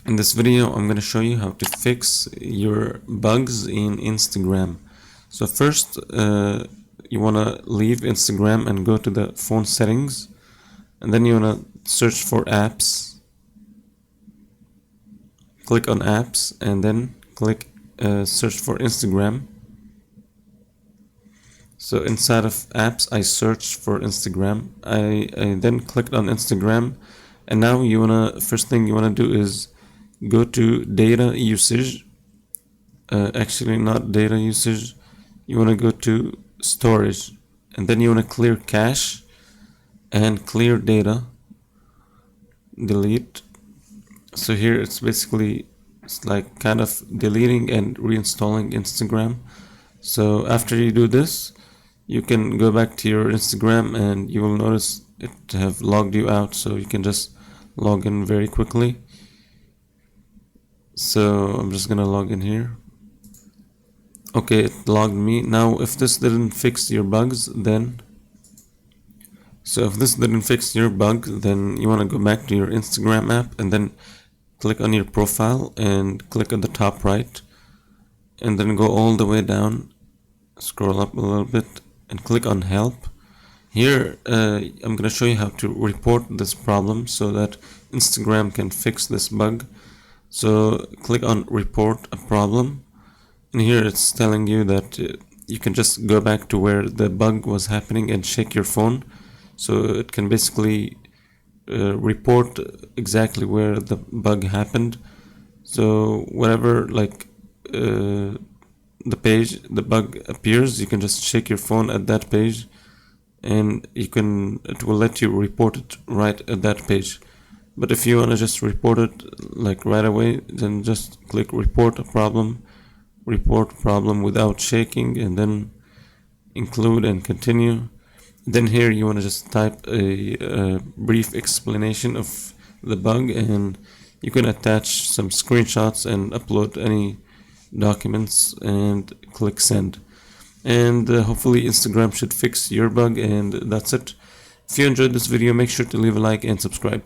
In this video, I'm going to show you how to fix your bugs in Instagram. So first, you want to leave Instagram and go to the phone settings, and then you want to search for apps. Click on apps and then click search for Instagram. So inside of apps, I searched for Instagram. I then clicked on Instagram, and now first thing you wanna do is go to data usage. Actually, not data usage. You wanna go to storage, and then you wanna clear cache and clear data. Delete. So here it's like kind of deleting and reinstalling Instagram. So after you do this, you can go back to your Instagram and you will notice it have logged you out, so you can just log in very quickly. So I'm just gonna log in here. Okay, it logged me. Now if this didn't fix your bugs, then you want to go back to your Instagram app and then click on your profile and click on the top right, and then go all the way down, scroll up a little bit and click on help. Here I'm going to show you how to report this problem so that Instagram can fix this bug. So click on report a problem, and here it's telling you that you can just go back to where the bug was happening and shake your phone, so it can basically report exactly where the bug happened. So whenever the bug appears, you can just shake your phone at that page, and it will let you report it right at that page. But if you want to just report it like right away, then just click report problem without shaking, and then include and continue. Then here you want to just type a brief explanation of the bug, and you can attach some screenshots and upload any documents and click send. And hopefully Instagram should fix your bug, and that's it. If you enjoyed this video, make sure to leave a like and subscribe.